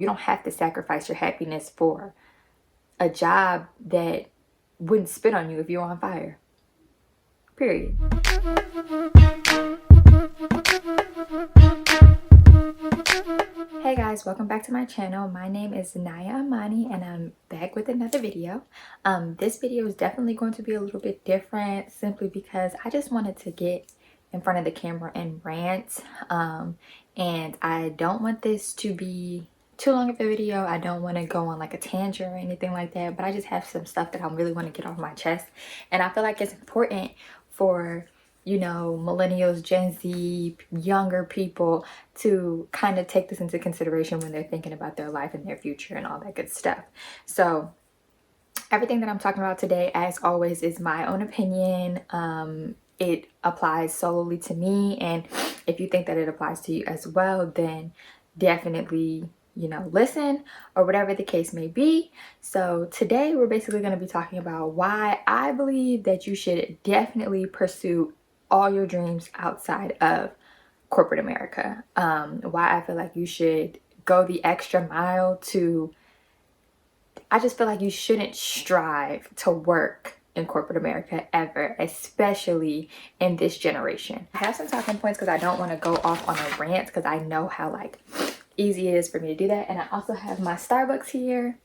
You don't have to sacrifice your happiness for a job that wouldn't spit on you if you're on fire. Period. Hey guys, welcome back to my channel. My name is Naya Amani and I'm back with another video. This video is definitely going to be a little bit different simply because I just wanted to get in front of the camera and rant. And I don't want this to be too long of a video. I don't want to go on like a tangent or anything like that, but I just have some stuff that I really want to get off my chest. And I feel like it's important for, you know, millennials, Gen Z, younger people to kind of take this into consideration when they're thinking about their life and their future and all that good stuff. So everything that I'm talking about today, as always, is my own opinion. It applies solely to me, and if you think that it applies to you as well, then definitely, you know, listen, or whatever the case may be. So today we're basically going to be talking about why I believe that you should definitely pursue all your dreams outside of corporate America. Why I feel like you should go the extra mile to, I just feel like you shouldn't strive to work in corporate America ever, especially in this generation. I have some talking points because I don't want to go off on a rant because I know how like easy it is for me to do that. And I also have my Starbucks here.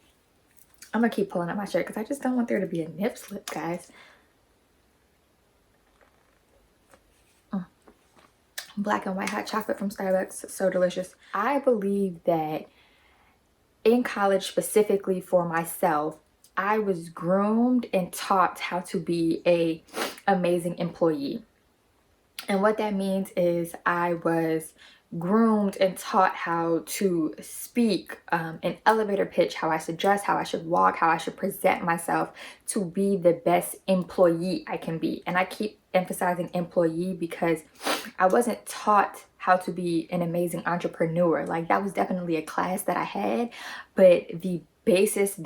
I'm gonna keep pulling up my shirt because I just don't want there to be a nip slip, guys. Black and white hot chocolate from Starbucks, so delicious. I believe that in college, specifically for myself, I was groomed and taught how to be a amazing employee. And what that means is I was groomed and taught how to speak an elevator pitch, how I should dress, how I should walk, how I should present myself to be the best employee I can be. And I keep emphasizing employee because I wasn't taught how to be an amazing entrepreneur. Like, that was definitely a class that I had, but the basis,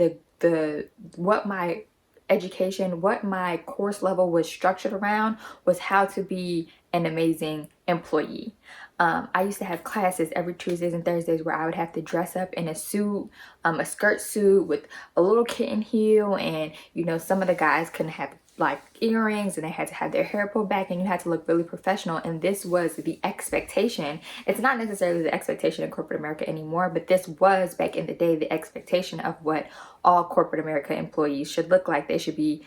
what my education, what my course level was structured around was how to be an amazing employee. I used to have classes every Tuesdays and Thursdays where I would have to dress up in a suit, a skirt suit with a little kitten heel, and you know, some of the guys couldn't have like earrings and they had to have their hair pulled back and you had to look really professional, and this was the expectation. It's not necessarily the expectation in corporate America anymore, but this was back in the day the expectation of what all corporate America employees should look like. They should be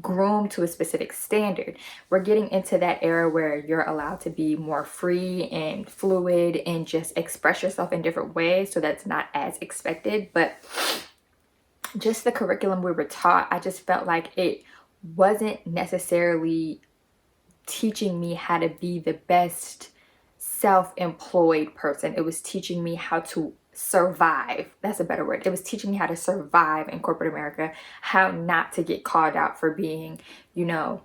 groomed to a specific standard. We're getting into that era where you're allowed to be more free and fluid and just express yourself in different ways, so that's not as expected. But just the curriculum we were taught, I just felt like it wasn't necessarily teaching me how to be the best self-employed person. It was teaching me how to survive. That's a better word. It was teaching me how to survive in corporate America, how not to get called out for being, you know,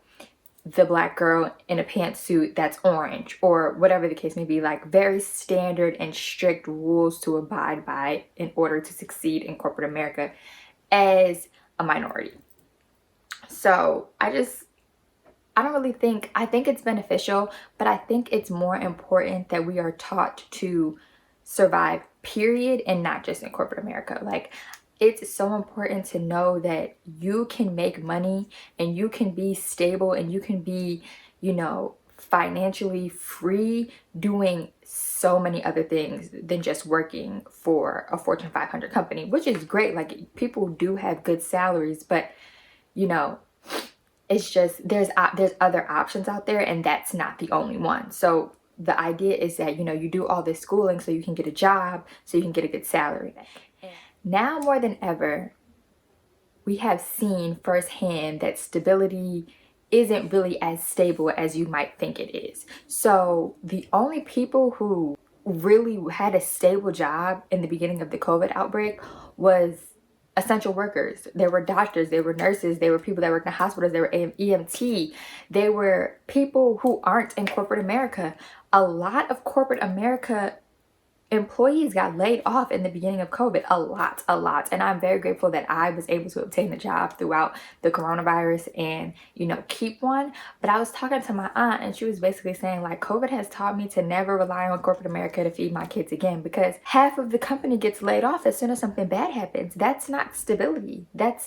the black girl in a pantsuit that's orange, or whatever the case may be. Like, very standard and strict rules to abide by in order to succeed in corporate America as a minority. So I don't really think, I think it's beneficial, but I think it's more important that we are taught to survive, period, and not just in corporate America. Like, it's so important to know that you can make money and you can be stable and you can be, you know, financially free doing so many other things than just working for a Fortune 500 company, which is great. Like, people do have good salaries, but you know, it's just there's other options out there, and that's not the only one. So the idea is that, you know, you do all this schooling so you can get a job, so you can get a good salary. Now more than ever, we have seen firsthand that stability isn't really as stable as you might think it is. So the only people who really had a stable job in the beginning of the COVID outbreak was essential workers. There were doctors, there were nurses, there were people that worked in hospitals, there were EMT, they were people who aren't in corporate America. A lot of corporate America employees got laid off in the beginning of COVID, a lot. And I'm very grateful that I was able to obtain a job throughout the coronavirus and, you know, keep one. But I was talking to my aunt and she was basically saying like, COVID has taught me to never rely on corporate America to feed my kids again, because half of the company gets laid off as soon as something bad happens. That's not stability. That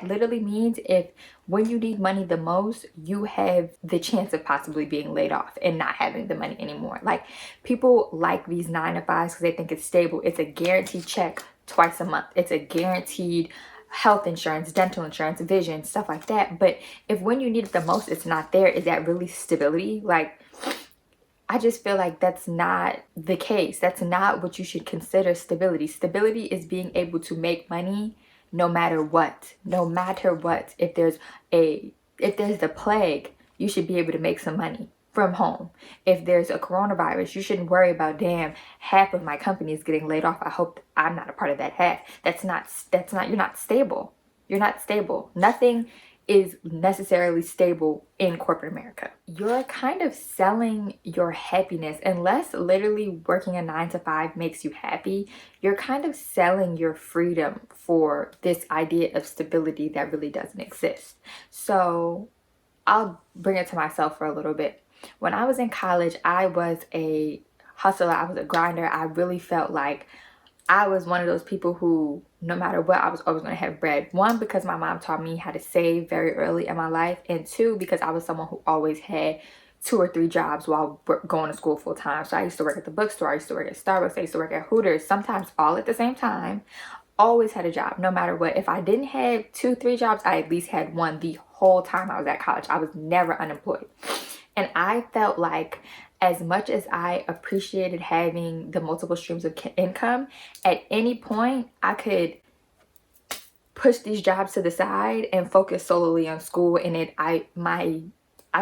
literally means if when you need money the most, you have the chance of possibly being laid off and not having the money anymore. Like, people like these 9 to 5s because they think it's stable. It's a guaranteed check twice a month. It's a guaranteed health insurance, dental insurance, vision, stuff like that. But if when you need it the most, it's not there, is that really stability? Like, I just feel like that's not the case. That's not what you should consider stability. Stability is being able to make money no matter what. No matter what. If there's the plague, you should be able to make some money from home. If there's a coronavirus, you shouldn't worry about, damn, half of my company is getting laid off. I hope I'm not a part of that half. You're not stable. You're not stable. Nothing is necessarily stable in corporate America. You're kind of selling your happiness. Unless literally working a 9 to 5 makes you happy, you're kind of selling your freedom for this idea of stability that really doesn't exist. So I'll bring it to myself for a little bit. When I was in college, I was a hustler. I was a grinder. I really felt like I was one of those people who, no matter what, I was always going to have bread. One, because my mom taught me how to save very early in my life. And two, because I was someone who always had 2 or 3 jobs while going to school full time. So I used to work at the bookstore. I used to work at Starbucks. I used to work at Hooters, sometimes all at the same time. Always had a job, no matter what. If I didn't have 2, 3 jobs, I at least had one the whole time I was at college. I was never unemployed. And I felt like, as much as I appreciated having the multiple streams of income, at any point I could push these jobs to the side and focus solely on school, and I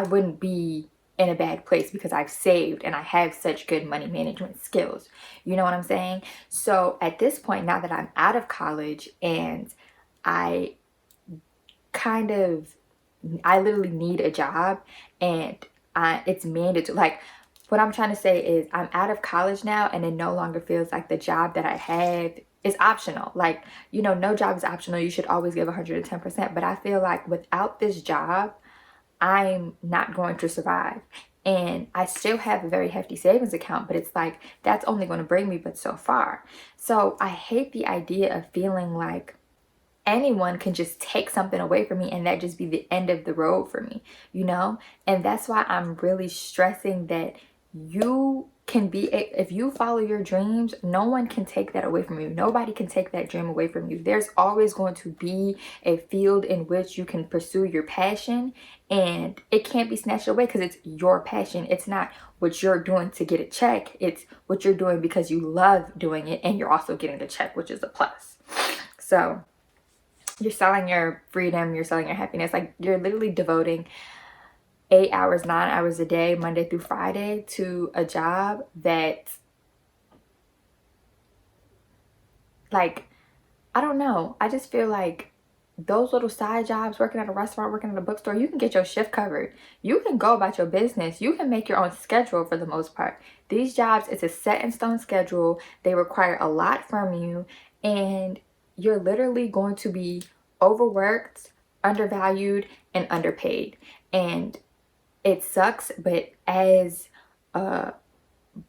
wouldn't be in a bad place because I've saved and I have such good money management skills. You know what I'm saying? So at this point, now that I'm out of college and I literally need a job, and it's mandatory. Like, what I'm trying to say is, I'm out of college now and it no longer feels like the job that I had is optional. Like, you know, no job is optional. You should always give 110%. But I feel like without this job, I'm not going to survive. And I still have a very hefty savings account, but it's like, that's only going to bring me but so far. So I hate the idea of feeling like anyone can just take something away from me and that just be the end of the road for me, you know? And that's why I'm really stressing that you can be, if you follow your dreams, no one can take that away from you. Nobody can take that dream away from you. There's always going to be a field in which you can pursue your passion, and it can't be snatched away because it's your passion. It's not what you're doing to get a check. It's what you're doing because you love doing it, and you're also getting the check, which is a plus. So you're selling your freedom, you're selling your happiness. Like, you're literally devoting 8 hours, 9 hours a day, Monday through Friday, to a job that, like, I don't know. I just feel like those little side jobs, working at a restaurant, working at a bookstore, you can get your shift covered. You can go about your business. You can make your own schedule for the most part. These jobs, it's a set in stone schedule. They require a lot from you, and you're literally going to be overworked, undervalued, and underpaid. And it sucks, but as a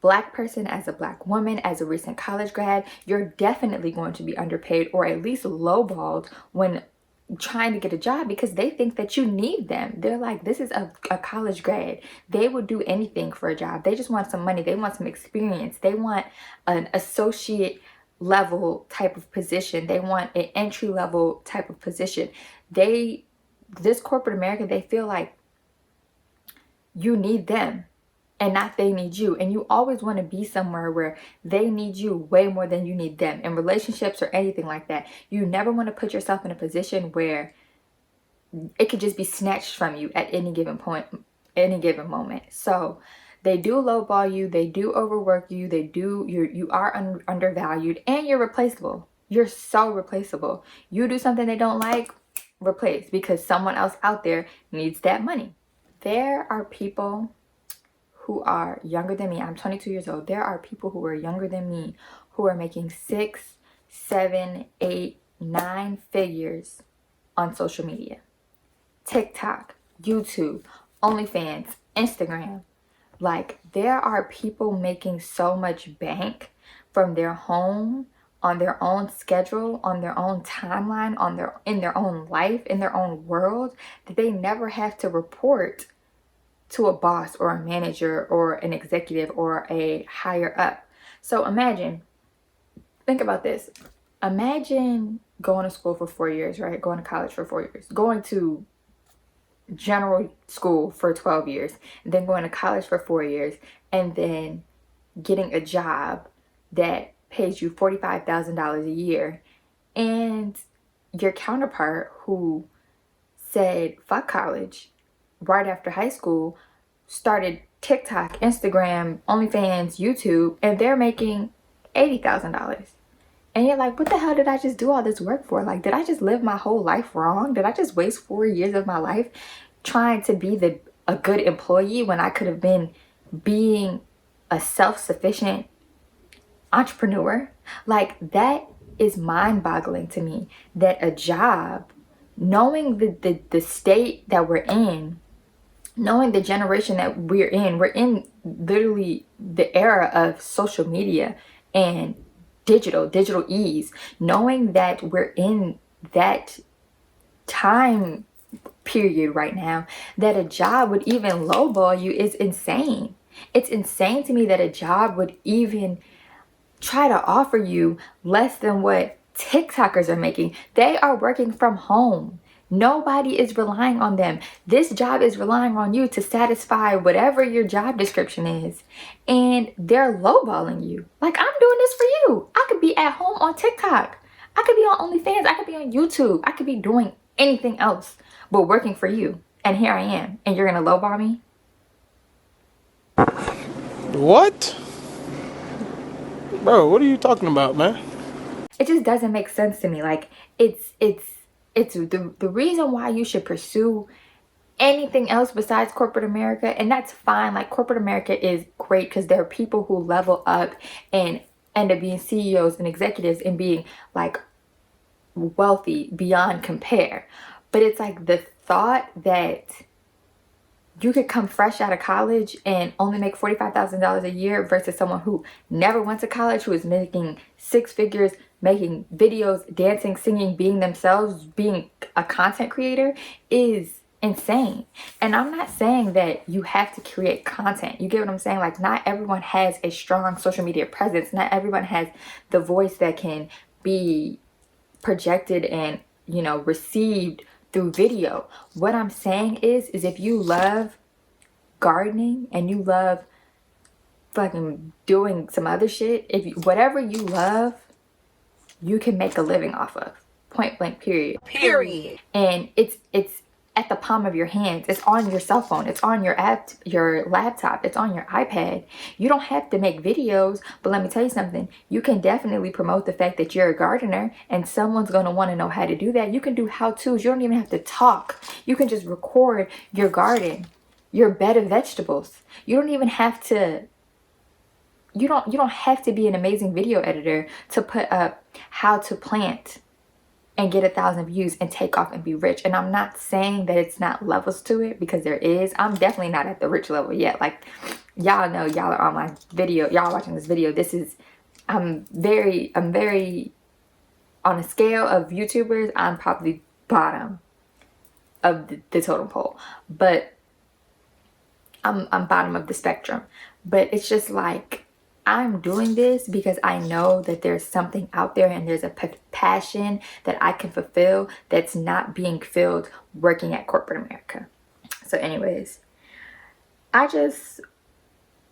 Black person, as a Black woman, as a recent college grad, you're definitely going to be underpaid, or at least lowballed when trying to get a job, because they think that you need them. They're like, this is a college grad. They would do anything for a job. They just want some money. They want some experience. They want an associate level type of position. They want an entry level type of position. This corporate America, they feel like you need them and not they need you. And you always want to be somewhere where they need you way more than you need them. In relationships or anything like that, you never want to put yourself in a position where it could just be snatched from you at any given point, any given moment. So they do lowball you, they do overwork you, you are undervalued, and you're replaceable. You're so replaceable. You do something they don't like, replace, because someone else out there needs that money. There are people who are younger than me. I'm 22 years old. There are people who are younger than me who are making 6, 7, 8, 9 figures on social media. TikTok, YouTube, OnlyFans, Instagram. Like, there are people making so much bank from their home, on their own schedule, on their own timeline, in their own life, in their own world, that they never have to report to a boss or a manager or an executive or a higher up. So think about this. Imagine going to school for 4 years, right? Going to college for 4 years, going to general school for 12 years, and then going to college for 4 years, and then getting a job that pays you $45,000 a year, and your counterpart who said fuck college right after high school started TikTok, Instagram, OnlyFans, YouTube, and they're making $80,000. And you're like, what the hell did I just do all this work for? Like, did I just live my whole life wrong? Did I just waste 4 years of my life trying to be a good employee when I could have been being a self-sufficient entrepreneur? Like, that is mind-boggling to me, that a job, knowing the state that we're in, knowing the generation that we're in literally the era of social media and digital ease, knowing that we're in that time period right now, that a job would even lowball you is insane. It's insane to me that a job would even try to offer you less than what TikTokers are making. They are working from home. Nobody is relying on them. This job is relying on you to satisfy whatever your job description is. And they're lowballing you. Like, I'm doing this for you. I could be at home on TikTok. I could be on OnlyFans. I could be on YouTube. I could be doing anything else but working for you. And here I am. And you're going to lowball me? What? Bro, what are you talking about, man? It just doesn't make sense to me. Like, it's the reason why you should pursue anything else besides corporate America, and that's fine. Like, corporate America is great because there are people who level up and end up being CEOs and executives and being like wealthy beyond compare. But it's like the thought that you could come fresh out of college and only make $45,000 a year versus someone who never went to college, who is making 6 figures, making videos, dancing, singing, being themselves, being a content creator, is insane. And I'm not saying that you have to create content. You get what I'm saying? Like, not everyone has a strong social media presence. Not everyone has the voice that can be projected and, received through video. What I'm saying is if you love gardening and you love fucking doing some other shit, whatever you love, you can make a living off of. Point blank, period. And it's at the palm of your hands. It's on your cell phone. It's on your app, your laptop. It's on your iPad. You don't have to make videos, but let me tell you something. You can definitely promote the fact that you're a gardener, and someone's going to want to know how to do that. You can do how-tos. You don't even have to talk. You can just record your garden, your bed of vegetables. You don't even have to you don't have to be an amazing video editor to put up how to plant and get 1,000 views and take off and be rich. And I'm not saying that it's not levels to it, because there is. I'm definitely not at the rich level yet. Like, y'all know, y'all are on my video, y'all watching this video. I'm very on a scale of YouTubers, I'm probably bottom of the totem pole, but I'm bottom of the spectrum. But it's just like, I'm doing this because I know that there's something out there and there's a passion that I can fulfill that's not being filled working at corporate America. So anyways, I just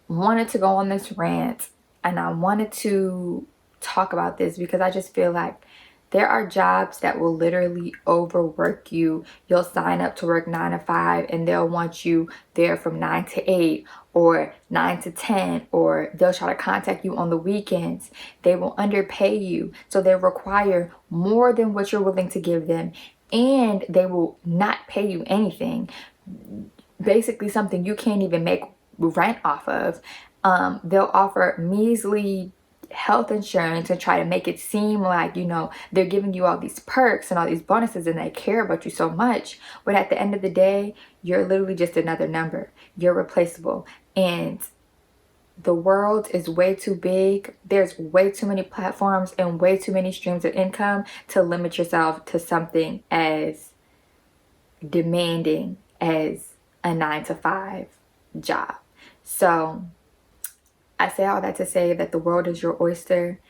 wanted to go on this rant, and I wanted to talk about this because I just feel like there are jobs that will literally overwork you. You'll sign up to work 9 to 5 and they'll want you there from 9 to 8 or 9 to 10, or they'll try to contact you on the weekends. They will underpay you. So they require more than what you're willing to give them, and they will not pay you anything. Basically something you can't even make rent off of. They'll offer measly health insurance and try to make it seem like, you know, they're giving you all these perks and all these bonuses and they care about you so much. But at the end of the day, you're literally just another number. You're replaceable. And the world is way too big. There's way too many platforms and way too many streams of income to limit yourself to something as demanding as a 9 to 5 job. So I say all that to say that the world is your oyster.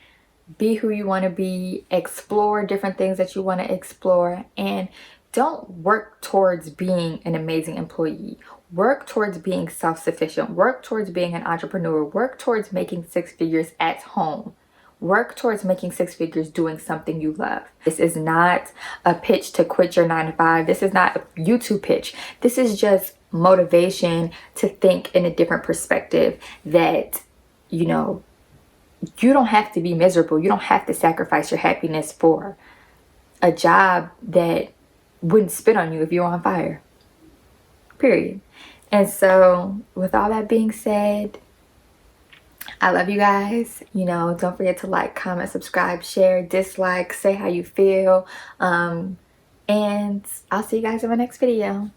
Be who you want to be, explore different things that you want to explore, and don't work towards being an amazing employee. Work towards being self-sufficient. Work towards being an entrepreneur. Work towards making 6 figures at home. Work towards making 6 figures doing something you love. This is not a pitch to quit your 9 to 5. This is not a YouTube pitch. This is just motivation to think in a different perspective that, you know, you don't have to be miserable. You don't have to sacrifice your happiness for a job that wouldn't spit on you if you're on fire. Period. And so with all that being said, I love you guys. You know, don't forget to like, comment, subscribe, share, dislike, say how you feel. And I'll see you guys in my next video.